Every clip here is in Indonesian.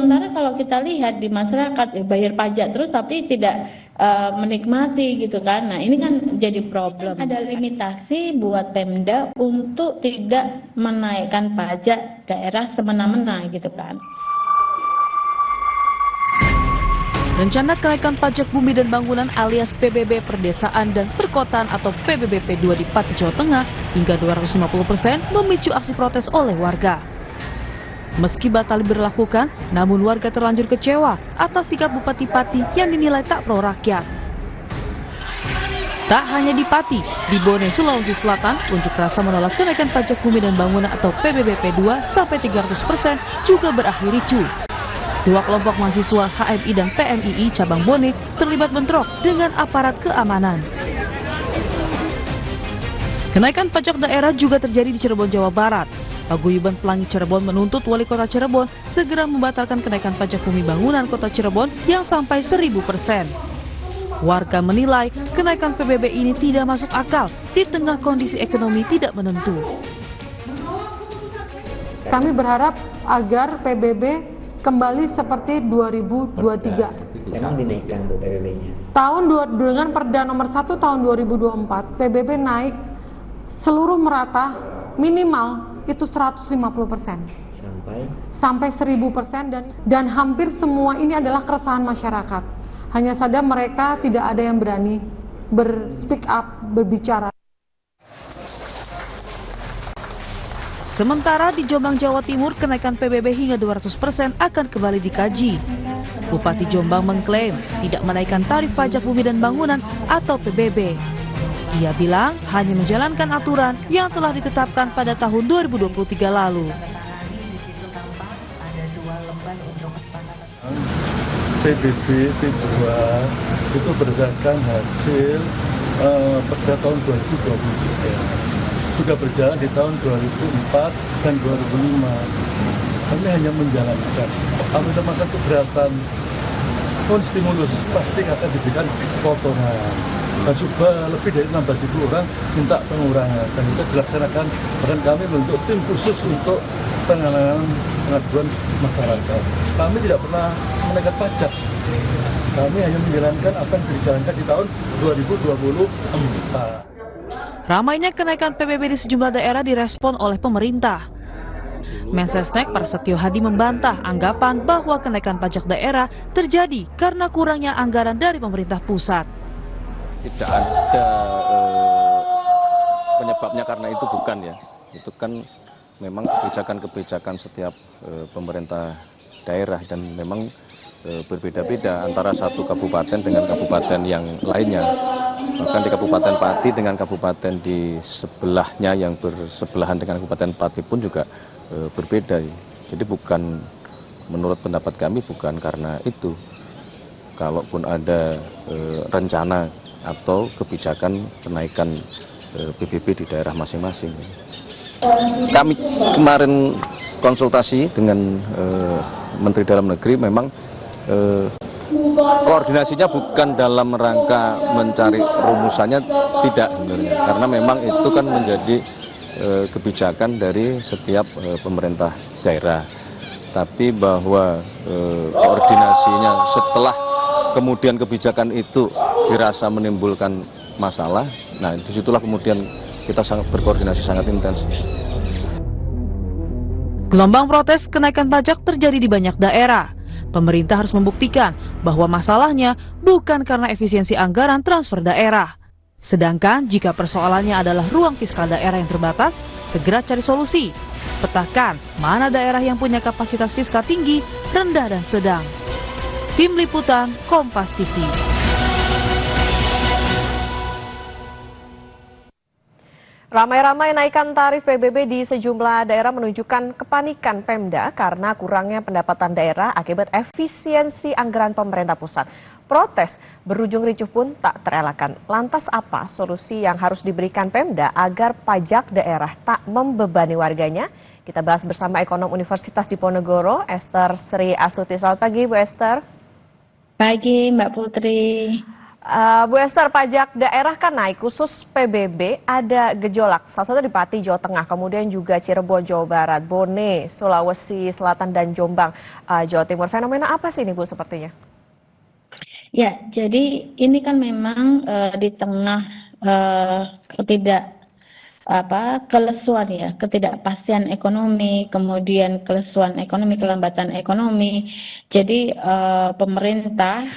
sementara kalau kita lihat di masyarakat bayar pajak terus tapi tidak menikmati gitu kan. Nah ini kan jadi problem. Ada limitasi buat Pemda untuk tidak menaikkan pajak daerah semena-mena gitu kan. Rencana kenaikan pajak bumi dan bangunan alias PBB Perdesaan dan Perkotaan atau PBBP 2 di Pati, Jawa Tengah hingga 250% memicu aksi protes oleh warga. Meski batal diberlakukan, namun warga terlanjur kecewa atas sikap Bupati Pati yang dinilai tak pro rakyat. Tak hanya di Pati, di Bone, Sulawesi Selatan, unjuk rasa menolak kenaikan pajak bumi dan bangunan atau PBBP 2 sampai 300% juga berakhir ricuh. Dua kelompok mahasiswa HMI dan PMII cabang Bone terlibat bentrok dengan aparat keamanan. Kenaikan pajak daerah juga terjadi di Cirebon, Jawa Barat. Paguyuban Pelangi Cirebon menuntut Wali Kota Cirebon segera membatalkan kenaikan pajak bumi bangunan Kota Cirebon yang sampai 1000%. Warga menilai kenaikan PBB ini tidak masuk akal di tengah kondisi ekonomi tidak menentu. Kami berharap agar PBB kembali seperti 2023. Memang dinaikkan PBB-nya. Dengan Perda nomor 1 tahun 2024, PBB naik seluruh merata minimal itu 150%. Sampai 1000% dan hampir semua ini adalah keresahan masyarakat. Hanya saja mereka tidak ada yang berani speak up, berbicara. Sementara di Jombang, Jawa Timur, kenaikan PBB hingga 200% akan kembali dikaji. Bupati Jombang mengklaim tidak menaikkan tarif pajak bumi dan bangunan atau PBB. Ia bilang hanya menjalankan aturan yang telah ditetapkan pada tahun 2023 lalu. PBB P2 itu berdasarkan hasil Perda tahun 2023. Sudah berjalan di tahun 2004 dan 2005. Kami hanya menjalankan. Apabila masa keberatan pun stimulus pasti akan diberikan potongan. Dan juga lebih dari 16.000 orang minta pengurangan. Dan itu dilaksanakan, bahkan kami membentuk tim khusus untuk penanganan pengaduan masyarakat. Kami tidak pernah menaikkan pajak. Kami hanya menjalankan apa yang dijalankan di tahun 2024. Ramainya kenaikan PBB di sejumlah daerah direspon oleh pemerintah. Mensesnek Prasetyo Hadi membantah anggapan bahwa kenaikan pajak daerah terjadi karena kurangnya anggaran dari pemerintah pusat. Tidak ada penyebabnya karena itu bukan ya. Itu kan memang kebijakan-kebijakan setiap pemerintah daerah dan memang berbeda-beda antara satu kabupaten dengan kabupaten yang lainnya. Bahkan di Kabupaten Pati dengan kabupaten di sebelahnya yang bersebelahan dengan Kabupaten Pati pun juga berbeda. Jadi bukan, menurut pendapat kami bukan karena itu. Kalaupun ada rencana atau kebijakan kenaikan PBB di daerah masing-masing. Kami kemarin konsultasi dengan Menteri Dalam Negeri, memang koordinasinya bukan dalam rangka mencari rumusannya, tidak sebenarnya, karena memang itu kan menjadi kebijakan dari setiap pemerintah daerah. Tapi bahwa koordinasinya setelah kemudian kebijakan itu dirasa menimbulkan masalah, nah disitulah kemudian kita sangat berkoordinasi sangat intens. Gelombang protes kenaikan pajak terjadi di banyak daerah. Pemerintah harus membuktikan bahwa masalahnya bukan karena efisiensi anggaran transfer daerah. Sedangkan jika persoalannya adalah ruang fiskal daerah yang terbatas, segera cari solusi. Petakan mana daerah yang punya kapasitas fiskal tinggi, rendah, dan sedang. Tim Liputan Kompas TV. Ramai-ramai naikkan tarif PBB di sejumlah daerah menunjukkan kepanikan Pemda karena kurangnya pendapatan daerah akibat efisiensi anggaran pemerintah pusat. Protes berujung ricuh pun tak terelakkan. Lantas apa solusi yang harus diberikan Pemda agar pajak daerah tak membebani warganya? Kita bahas bersama ekonom Universitas Diponegoro, Esther Sri Astuti. Selamat pagi, Bu Esther. Pagi, Mbak Putri. Bu Esther, pajak daerah kan naik, khusus PBB ada gejolak. Salah satu di Pati, Jawa Tengah, kemudian juga Cirebon, Jawa Barat, Bone, Sulawesi Selatan, dan Jombang, Jawa Timur. Fenomena apa sih ini, Bu, sepertinya? Ya, jadi ini kan memang di tengah kelesuan ya, ketidakpastian ekonomi, kemudian kelesuan ekonomi, kelambatan ekonomi. Jadi pemerintah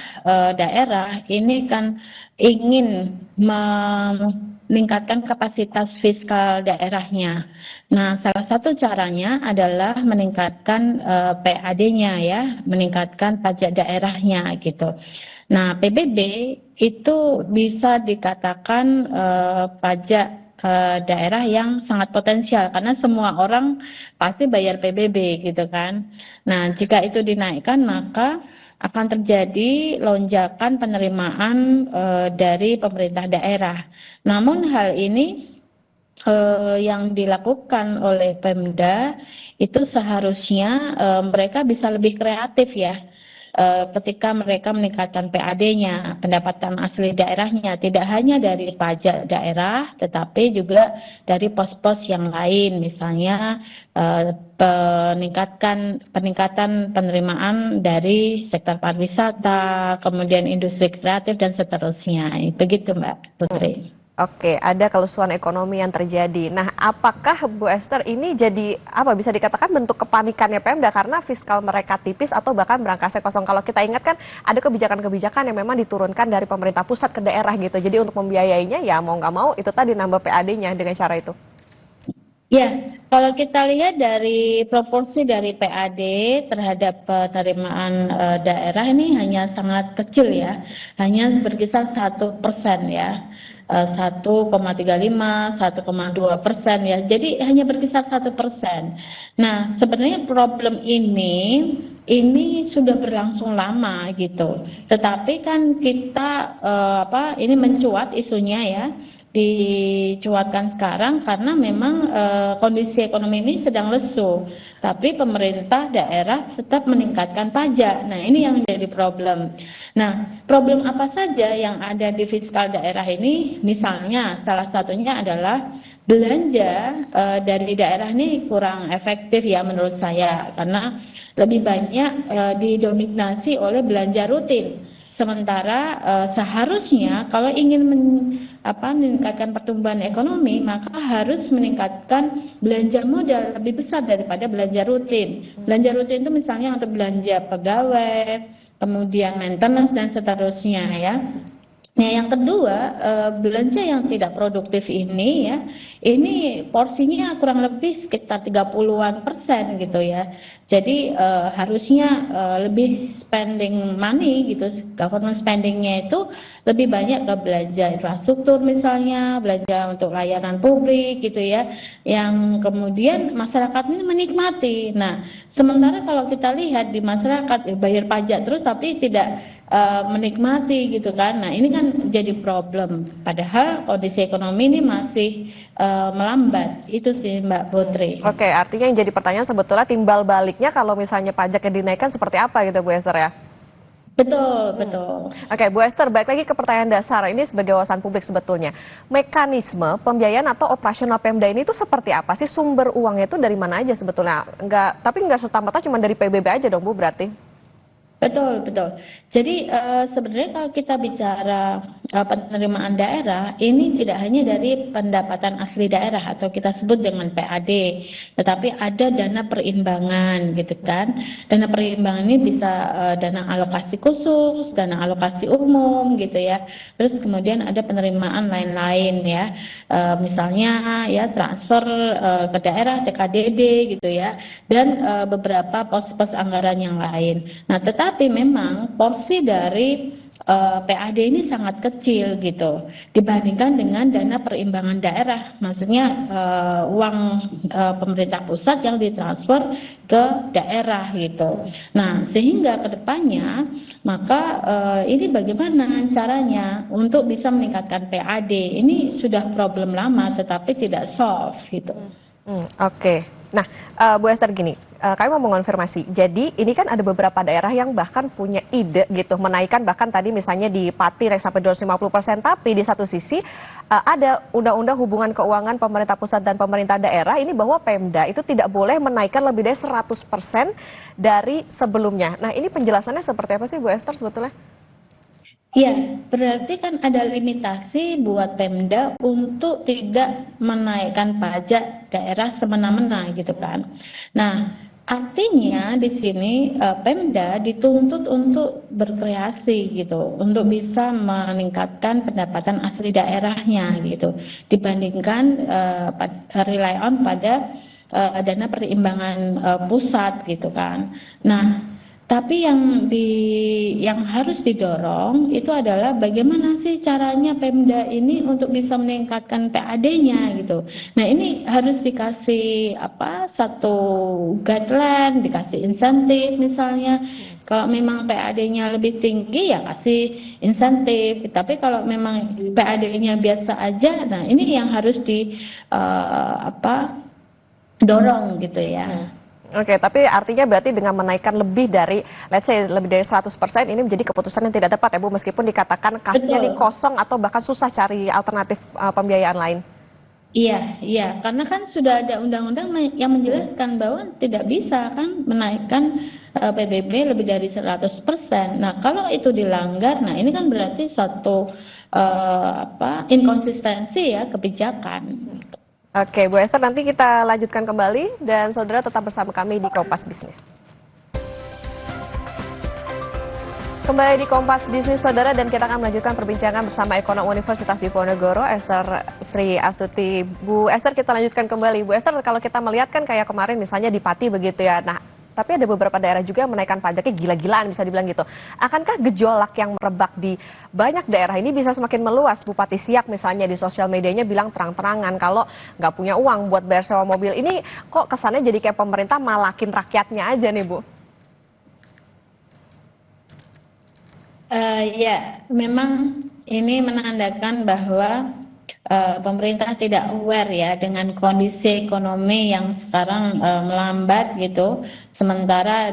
daerah ini kan ingin meningkatkan kapasitas fiskal daerahnya. Nah, salah satu caranya adalah meningkatkan PAD-nya ya, meningkatkan pajak daerahnya gitu. Nah, PBB itu bisa dikatakan pajak daerah yang sangat potensial karena semua orang pasti bayar PBB gitu kan. Nah, jika itu dinaikkan maka akan terjadi lonjakan penerimaan dari pemerintah daerah. Namun hal ini yang dilakukan oleh Pemda itu seharusnya mereka bisa lebih kreatif ya. Ketika mereka meningkatkan PAD-nya, pendapatan asli daerahnya, tidak hanya dari pajak daerah, tetapi juga dari pos-pos yang lain, misalnya peningkatan penerimaan dari sektor pariwisata, kemudian industri kreatif dan seterusnya. Begitu, Mbak Putri. Oke, ada kelesuan ekonomi yang terjadi. Nah, apakah Bu Esther ini jadi bisa dikatakan bentuk kepanikannya Pemda karena fiskal mereka tipis atau bahkan berangkasnya kosong? Kalau kita ingat kan ada kebijakan-kebijakan yang memang diturunkan dari pemerintah pusat ke daerah gitu. Jadi untuk membiayainya ya mau nggak mau itu tadi nambah PAD-nya dengan cara itu. Ya, kalau kita lihat dari proporsi dari PAD terhadap penerimaan daerah ini hanya sangat kecil ya, hanya berkisar 1% ya. 1,35, 1,2% ya. Jadi hanya berkisar 1%. Nah, sebenarnya problem ini sudah berlangsung lama gitu. Tetapi kan kita ini mencuat isunya ya. Dicuatkan sekarang karena memang kondisi ekonomi ini sedang lesu, tapi pemerintah daerah tetap meningkatkan pajak. Nah, ini yang menjadi problem. Nah, problem apa saja yang ada di fiskal daerah ini? Misalnya, salah satunya adalah belanja dari daerah ini kurang efektif ya menurut saya, karena lebih banyak didominasi oleh belanja rutin. Sementara seharusnya kalau ingin meningkatkan pertumbuhan ekonomi, maka harus meningkatkan belanja modal lebih besar daripada belanja rutin. Belanja rutin itu misalnya untuk belanja pegawai, kemudian maintenance dan seterusnya ya. Nah, yang kedua, belanja yang tidak produktif ini ya, ini porsinya kurang lebih sekitar 30-an% gitu ya. Jadi harusnya lebih spending money gitu, government spendingnya itu lebih banyak ke belanja infrastruktur misalnya, belanja untuk layanan publik gitu ya, yang kemudian masyarakat ini menikmati. Nah, sementara kalau kita lihat di masyarakat bayar pajak terus tapi tidak menikmati gitu kan. Nah, ini kan jadi problem. Padahal kondisi ekonomi ini masih melambat. Itu sih Mbak Putri. Oke, artinya yang jadi pertanyaan sebetulnya timbal baliknya kalau misalnya pajaknya dinaikkan seperti apa gitu Bu Esther ya? Betul, betul. Oke, Bu Esther, balik lagi ke pertanyaan dasar. Ini sebagai wawasan publik sebetulnya. Mekanisme pembiayaan atau operasional Pemda ini itu seperti apa sih? Sumber uangnya itu dari mana aja sebetulnya? Tapi nggak serta-merta cuma dari PBB aja dong Bu berarti? Betul, betul. Jadi sebenarnya kalau kita bicara penerimaan daerah, ini tidak hanya dari pendapatan asli daerah atau kita sebut dengan PAD, tetapi ada dana perimbangan gitu kan. Dana perimbangan ini bisa dana alokasi khusus, dana alokasi umum gitu ya. Terus kemudian ada penerimaan lain-lain ya. Misalnya ya transfer ke daerah TKDD gitu ya. Dan beberapa pos-pos anggaran yang lain. Nah, tapi memang porsi dari PAD ini sangat kecil gitu dibandingkan dengan dana perimbangan daerah, maksudnya uang pemerintah pusat yang ditransfer ke daerah gitu. Nah, sehingga kedepannya maka ini bagaimana caranya untuk bisa meningkatkan PAD? Ini sudah problem lama tetapi tidak solve gitu. Oke. Nah, Bu Esther gini, kami mau mengonfirmasi. Jadi ini kan ada beberapa daerah yang bahkan punya ide gitu menaikkan bahkan tadi misalnya di Pati naik sampai 250%, tapi di satu sisi ada undang-undang hubungan keuangan pemerintah pusat dan pemerintah daerah ini bahwa Pemda itu tidak boleh menaikkan lebih dari 100% dari sebelumnya. Nah, ini penjelasannya seperti apa sih Bu Esther sebetulnya? Iya, berarti kan ada limitasi buat Pemda untuk tidak menaikkan pajak daerah semena-mena gitu kan. Nah, artinya di sini Pemda dituntut untuk berkreasi gitu, untuk bisa meningkatkan pendapatan asli daerahnya gitu, dibandingkan rely on pada dana perimbangan pusat gitu kan. Nah, tapi yang harus didorong itu adalah bagaimana sih caranya Pemda ini untuk bisa meningkatkan PAD-nya gitu. Nah, ini harus dikasih satu guideline, dikasih insentif misalnya. Kalau memang PAD-nya lebih tinggi ya kasih insentif. Tapi kalau memang PAD-nya biasa aja, nah ini yang harus dorong gitu ya. Oke, tapi artinya berarti dengan menaikkan lebih dari, let's say lebih dari 100% ini menjadi keputusan yang tidak tepat ya Bu, meskipun dikatakan kasnya di kosong atau bahkan susah cari alternatif pembiayaan lain. Iya, karena kan sudah ada undang-undang yang menjelaskan bahwa tidak bisa kan menaikkan PBB lebih dari 100%. Nah, kalau itu dilanggar, nah ini kan berarti suatu inkonsistensi ya kebijakan. Oke, Bu Esther, nanti kita lanjutkan kembali dan saudara tetap bersama kami di Kompas Bisnis. Kembali di Kompas Bisnis, saudara, dan kita akan melanjutkan perbincangan bersama ekonom Universitas Diponegoro, Esther Sri Astuti. Bu Esther, kita lanjutkan kembali. Bu Esther, kalau kita melihat kan kayak kemarin misalnya di Pati begitu ya. Nah, tapi ada beberapa daerah juga yang menaikkan pajaknya gila-gilaan bisa dibilang gitu. Akankah gejolak yang merebak di banyak daerah ini bisa semakin meluas? Bupati Siak misalnya di sosial medianya bilang terang-terangan kalau nggak punya uang buat bayar sewa mobil. Ini kok kesannya jadi kayak pemerintah malakin rakyatnya aja nih Bu? Ya, memang ini menandakan bahwa pemerintah tidak aware ya dengan kondisi ekonomi yang sekarang melambat gitu. Sementara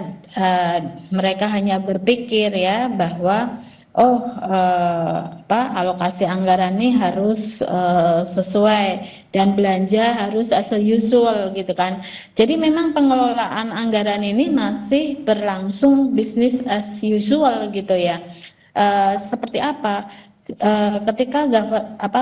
mereka hanya berpikir ya bahwa alokasi anggaran ini harus sesuai dan belanja harus as usual gitu kan. Jadi memang pengelolaan anggaran ini masih berlangsung business as usual gitu ya. Seperti apa? Ketika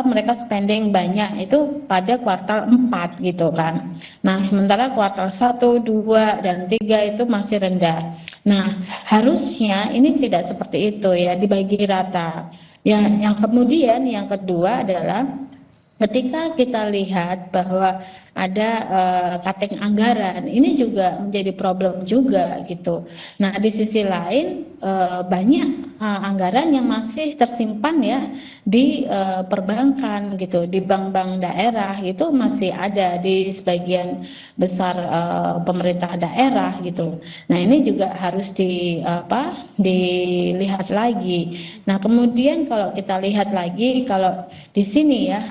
mereka spending banyak itu pada kuartal 4 gitu kan. Nah, sementara kuartal 1, 2, dan 3 itu masih rendah. Nah, harusnya ini tidak seperti itu ya, dibagi rata. Yang kemudian yang kedua adalah ketika kita lihat bahwa ada cutting anggaran, ini juga menjadi problem juga gitu. Nah, di sisi lain banyak anggaran yang masih tersimpan ya di perbankan gitu, di bank-bank daerah itu masih ada di sebagian besar pemerintah daerah gitu. Nah, ini juga harus dilihat lagi. Nah, kemudian kalau kita lihat lagi kalau di sini ya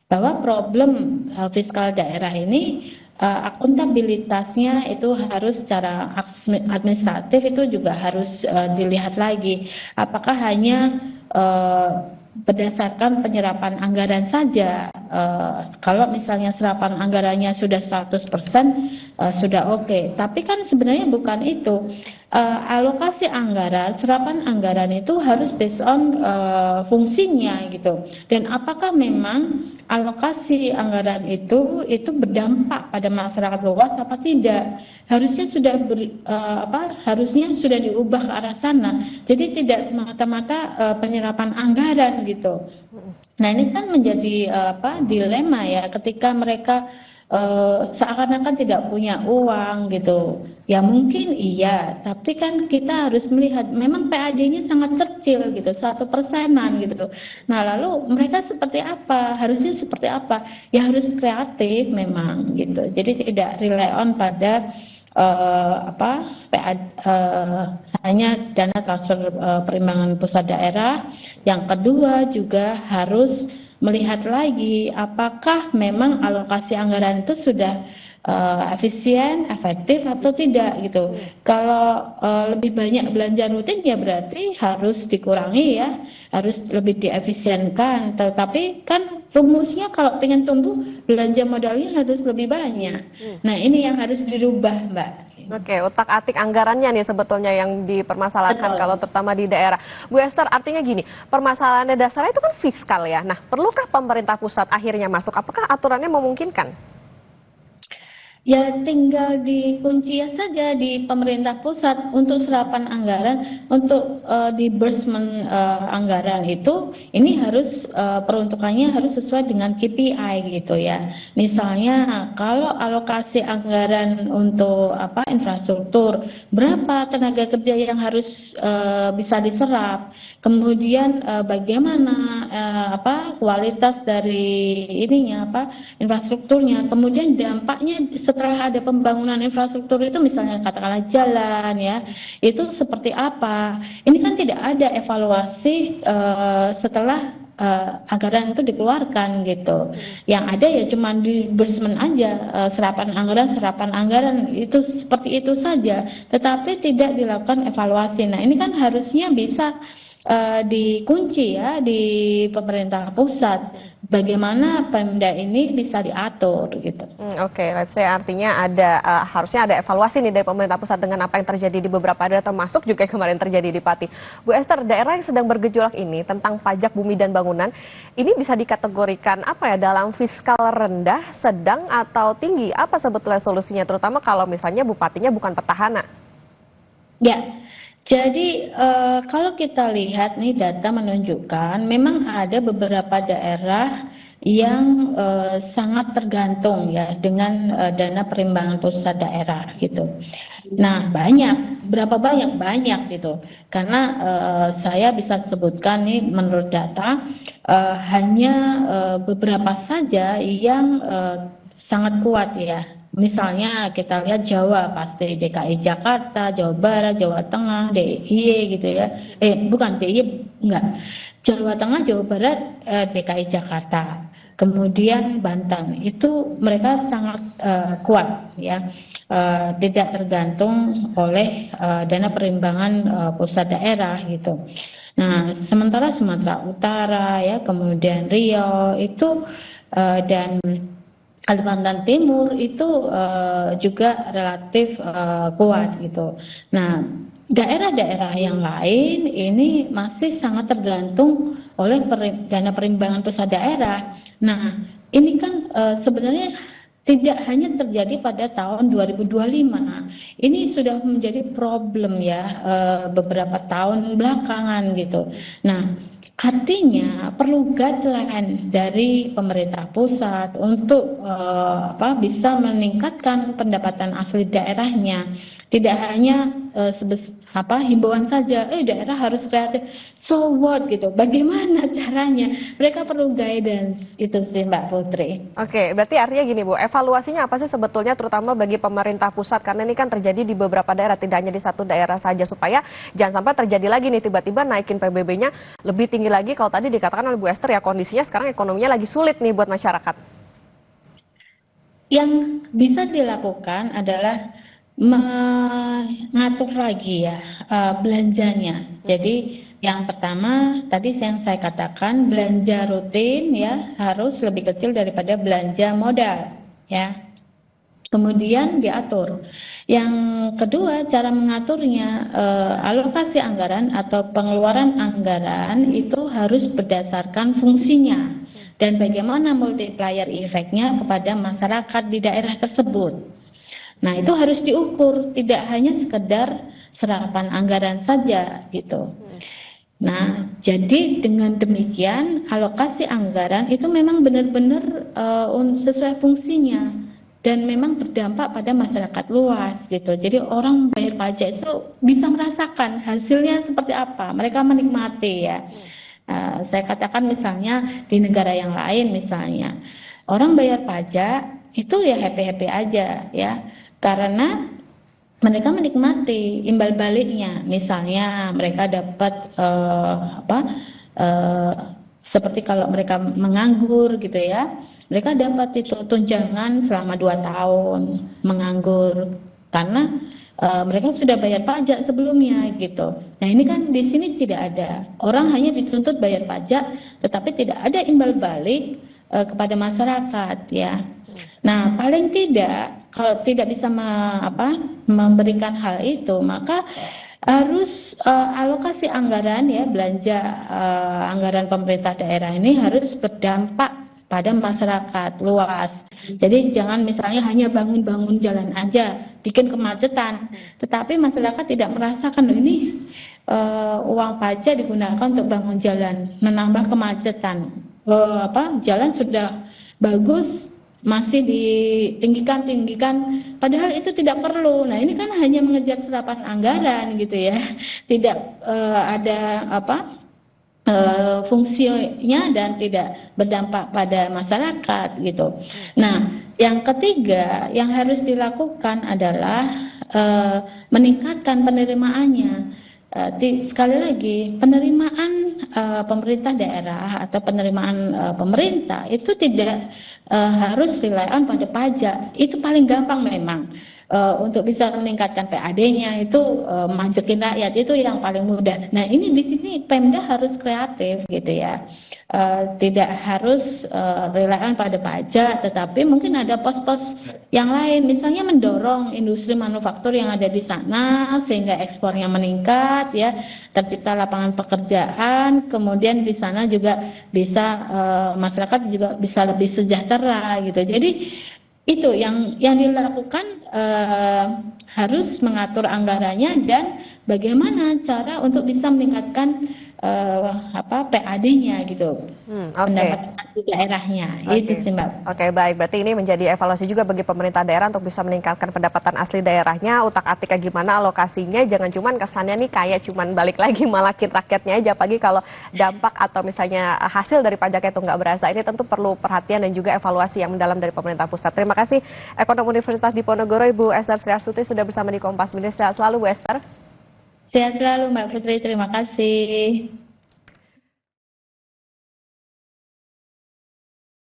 bahwa problem fiskal daerah ini akuntabilitasnya itu harus secara administratif itu juga harus dilihat lagi. Apakah hanya berdasarkan penyerapan anggaran saja, kalau misalnya serapan anggarannya sudah 100% sudah oke. Tapi kan sebenarnya bukan itu. Alokasi anggaran, serapan anggaran itu harus based on fungsinya gitu. Dan apakah memang alokasi anggaran itu berdampak pada masyarakat luas apa tidak? Harusnya sudah diubah ke arah sana. Jadi tidak semata-mata penyerapan anggaran gitu. Nah, ini kan menjadi dilema ya ketika mereka seakan-akan tidak punya uang gitu. Ya mungkin iya, tapi kan kita harus melihat memang PAD-nya sangat kecil gitu, 1%-an gitu. Nah, lalu mereka seperti apa? Harusnya seperti apa? Ya harus kreatif memang gitu. Jadi tidak rely on pada hanya dana transfer perimbangan pusat daerah. Yang kedua juga harus melihat lagi apakah memang alokasi anggaran itu sudah efisien, efektif atau tidak gitu. Kalau lebih banyak belanja rutin ya berarti harus dikurangi ya, harus lebih diefisienkan. Tetapi kan rumusnya kalau pengen tumbuh belanja modalnya harus lebih banyak. Nah ini yang harus dirubah, Mbak. Oke, utak-atik anggarannya nih sebetulnya yang dipermasalahkan Betul. kalau terutama di daerah. Bu Esther, artinya gini, permasalahannya dasarnya itu kan fiskal ya. Nah, perlukah pemerintah pusat akhirnya masuk? Apakah aturannya memungkinkan? Ya tinggal dikunci saja di pemerintah pusat untuk serapan anggaran, untuk disbursement anggaran itu, ini harus peruntukannya harus sesuai dengan KPI gitu ya. Misalnya kalau alokasi anggaran untuk infrastruktur, berapa tenaga kerja yang harus bisa diserap, kemudian bagaimana kualitas dari infrastrukturnya, kemudian dampaknya setelah ada pembangunan infrastruktur itu misalnya katakanlah jalan ya, itu seperti apa. Ini kan tidak ada evaluasi setelah anggaran itu dikeluarkan gitu. Yang ada ya cuma disbursement aja, serapan anggaran itu seperti itu saja, tetapi tidak dilakukan evaluasi. Nah, ini kan harusnya bisa dikunci ya di pemerintah pusat, bagaimana Pemda ini bisa diatur gitu. Oke, let's say artinya harusnya ada evaluasi nih dari pemerintah pusat dengan apa yang terjadi di beberapa daerah, termasuk juga yang kemarin terjadi di Pati. Bu Esther, daerah yang sedang bergejolak ini tentang pajak bumi dan bangunan, ini bisa dikategorikan dalam fiskal rendah, sedang atau tinggi? Apa sebetulnya solusinya, terutama kalau misalnya bupatinya bukan petahana? Ya. Jadi kalau kita lihat nih data menunjukkan memang ada beberapa daerah yang sangat tergantung ya dengan dana perimbangan pusat daerah gitu. Nah berapa banyak gitu. Karena saya bisa sebutkan nih menurut data hanya beberapa saja yang sangat kuat ya. Misalnya kita lihat Jawa pasti DKI Jakarta, Jawa Barat, Jawa Tengah, DIY gitu ya. Bukan DIY enggak. Jawa Tengah, Jawa Barat, DKI Jakarta. Kemudian Banten itu mereka sangat kuat ya. Tidak tergantung oleh dana perimbangan pusat daerah gitu. Nah, sementara Sumatera Utara ya, kemudian Riau itu dan Kalimantan Timur itu juga relatif kuat gitu. Nah, daerah-daerah yang lain ini masih sangat tergantung oleh dana perimbangan pusat daerah. Nah, ini kan sebenarnya tidak hanya terjadi pada tahun 2025. Ini sudah menjadi problem ya beberapa tahun belakangan gitu. Nah, artinya perlu guideline dari pemerintah pusat untuk bisa meningkatkan pendapatan asli daerahnya. Tidak hanya himbauan saja, daerah harus kreatif. So what gitu? Bagaimana caranya? Mereka perlu guidance itu sih Mbak Putri. Oke, berarti artinya gini Bu, evaluasinya apa sih sebetulnya terutama bagi pemerintah pusat, karena ini kan terjadi di beberapa daerah, tidak hanya di satu daerah saja, supaya jangan sampai terjadi lagi nih tiba-tiba naikin PBB-nya lebih tinggi lagi. Kalau tadi dikatakan oleh Bu Esther ya kondisinya sekarang ekonominya lagi sulit nih buat masyarakat. Yang bisa dilakukan adalah mengatur lagi ya belanjanya. Jadi yang pertama tadi yang saya katakan, belanja rutin ya harus lebih kecil daripada belanja modal ya. Kemudian diatur. Yang kedua, cara mengaturnya, alokasi anggaran atau pengeluaran anggaran itu harus berdasarkan fungsinya dan bagaimana multiplier efeknya kepada masyarakat di daerah tersebut. Nah, itu harus diukur, tidak hanya sekedar serapan anggaran saja gitu. Nah, jadi dengan demikian alokasi anggaran itu memang benar-benar sesuai fungsinya dan memang berdampak pada masyarakat luas gitu. Jadi orang bayar pajak itu bisa merasakan hasilnya seperti apa, mereka menikmati ya. Saya katakan misalnya di negara yang lain misalnya, orang bayar pajak itu ya happy-happy aja ya, karena mereka menikmati imbal baliknya. Misalnya mereka dapat seperti kalau mereka menganggur gitu ya, mereka dapat itu tunjangan selama 2 tahun menganggur karena mereka sudah bayar pajak sebelumnya gitu. Nah ini kan di sini tidak ada, orang hanya dituntut bayar pajak, tetapi tidak ada imbal balik kepada masyarakat ya. Nah paling tidak kalau tidak bisa memberikan hal itu, maka harus alokasi anggaran ya, belanja anggaran pemerintah daerah ini harus berdampak pada masyarakat luas. Jadi jangan misalnya hanya bangun-bangun jalan aja, bikin kemacetan, tetapi masyarakat tidak merasakan loh ini uang pajak digunakan untuk bangun jalan, menambah kemacetan. Jalan sudah bagus masih ditinggikan, padahal itu tidak perlu. Nah ini kan hanya mengejar serapan anggaran gitu ya, tidak ada fungsinya dan tidak berdampak pada masyarakat gitu. Nah, yang ketiga yang harus dilakukan adalah meningkatkan penerimaannya. Sekali lagi, penerimaan pemerintah daerah atau penerimaan pemerintah itu tidak harus rely on pada pajak. Itu paling gampang memang. Untuk bisa meningkatkan PAD-nya itu majekin rakyat itu yang paling mudah. Nah ini di sini Pemda harus kreatif gitu ya, tidak harus rely on pada pajak, tetapi mungkin ada pos-pos yang lain, misalnya mendorong industri manufaktur yang ada di sana sehingga ekspornya meningkat ya, tercipta lapangan pekerjaan, kemudian di sana juga bisa masyarakat juga bisa lebih sejahtera gitu. Jadi itu yang dilakukan, harus mengatur anggarannya dan bagaimana cara untuk bisa meningkatkan PAD-nya gitu, pendapatan di daerahnya. Itu sih Mbak. Oke, baik. Berarti ini menjadi evaluasi juga bagi pemerintah daerah untuk bisa meningkatkan pendapatan asli daerahnya, utak-atiknya gimana alokasinya, jangan cuman kesannya nih kayak cuman balik lagi malakin rakyatnya aja, apalagi kalau dampak atau misalnya hasil dari pajaknya itu nggak berasa. Ini tentu perlu perhatian dan juga evaluasi yang mendalam dari pemerintah pusat. Terima kasih Ekonom Universitas Diponegoro Ibu Esther Sri Astuti sudah bersama di Kompas Media. Sehat selalu Bu Esther. Sehat selalu Mbak Putri, terima kasih.